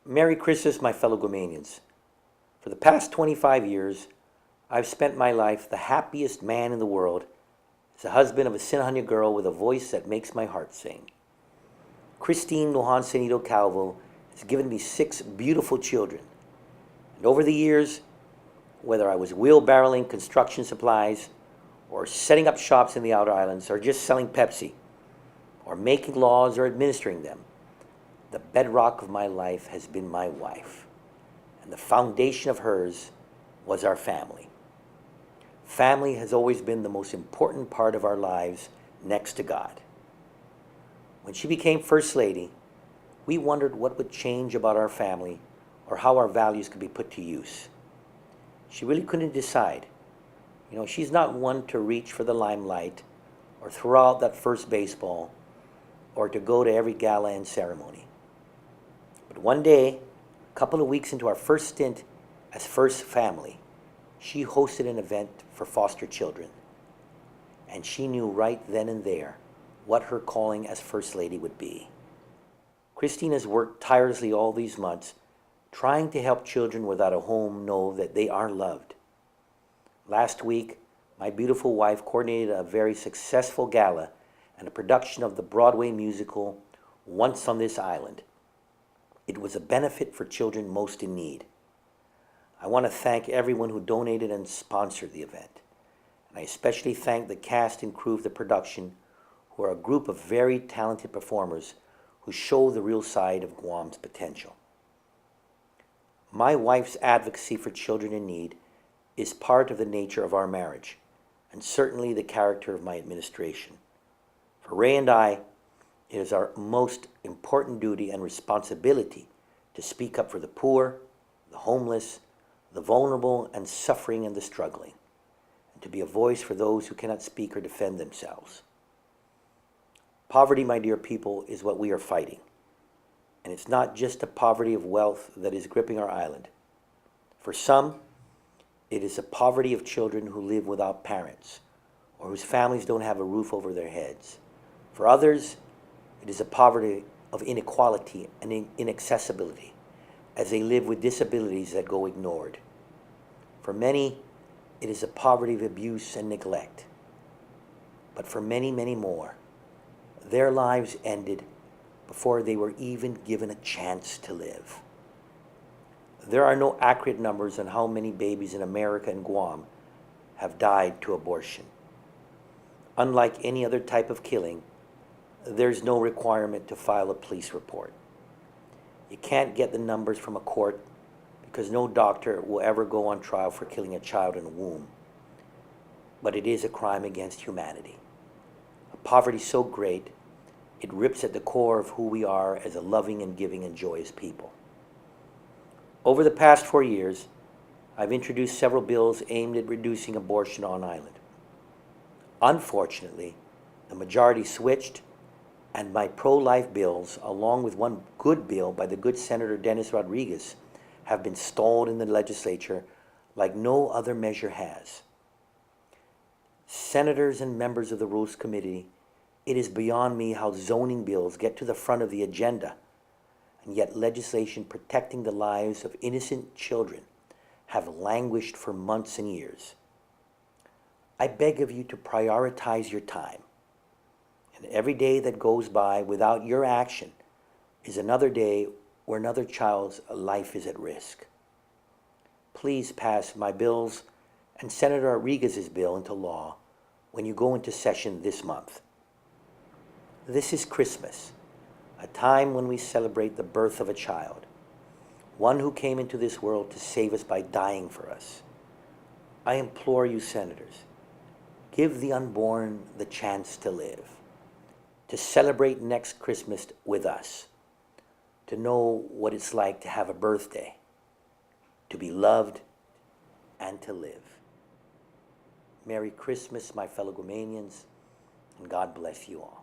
Merry Christmas, my fellow Guamanians. For the past 25 years, I've spent my life the happiest man in the world as a husband of a Sinahanya girl with a voice that makes my heart sing. Christine Lohan Senido Calvo has given me 6 beautiful children. And over the years, whether I was wheelbarrowing construction supplies, or setting up shops in the outer islands, or just selling Pepsi, or making laws or administering them, the bedrock of my life has been my wife, and the foundation of hers was our family. Family has always been the most important part of our lives next to God. When she became First Lady, we wondered what would change about our family or how our values could be put to use. She really couldn't decide. She's not one to reach for the limelight or throw out that first baseball or to go to every gala and ceremony. But one day, a couple of weeks into our first stint as First Family, she hosted an event for foster children. And she knew right then and there what her calling as First Lady would be. Christine has worked tirelessly all these months trying to help children without a home know that they are loved. Last week, my beautiful wife coordinated a very successful gala and a production of the Broadway musical Once on This Island. It was a benefit for children most in need. I want to thank everyone who donated and sponsored the event. And I especially thank the cast and crew of the production, who are a group of very talented performers who show the real side of Guam's potential. My wife's advocacy for children in need is part of the nature of our marriage, and certainly the character of my administration. For Ray and I, it is our most important duty and responsibility to speak up for the poor, the homeless, the vulnerable, and suffering and the struggling, and to be a voice for those who cannot speak or defend themselves. Poverty, my dear people, is what we are fighting. And it's not just a poverty of wealth that is gripping our island. For some, it is a poverty of children who live without parents or whose families don't have a roof over their heads. For others, it is a poverty of inequality and inaccessibility as they live with disabilities that go ignored. For many, it is a poverty of abuse and neglect. But for many, many more, their lives ended before they were even given a chance to live. There are no accurate numbers on how many babies in America and Guam have died to abortion. Unlike any other type of killing, there's no requirement to file a police report. You can't get the numbers from a court because no doctor will ever go on trial for killing a child in a womb. But it is a crime against humanity. A poverty so great, it rips at the core of who we are as a loving and giving and joyous people. Over the past 4 years, I've introduced several bills aimed at reducing abortion on island. Unfortunately, the majority switched, and my pro-life bills, along with one good bill by the good Senator Dennis Rodriguez, have been stalled in the legislature like no other measure has. Senators and members of the Rules Committee, it is beyond me how zoning bills get to the front of the agenda, and yet legislation protecting the lives of innocent children have languished for months and years. I beg of you to prioritize your time. And every day that goes by without your action is another day where another child's life is at risk. Please pass my bills and Senator Rodriguez's bill into law when you go into session this month. This is Christmas, a time when we celebrate the birth of a child, one who came into this world to save us by dying for us. I implore you, senators, give the unborn the chance to live, to celebrate next Christmas with us, to know what it's like to have a birthday, to be loved, and to live. Merry Christmas, my fellow Guamanians, and God bless you all.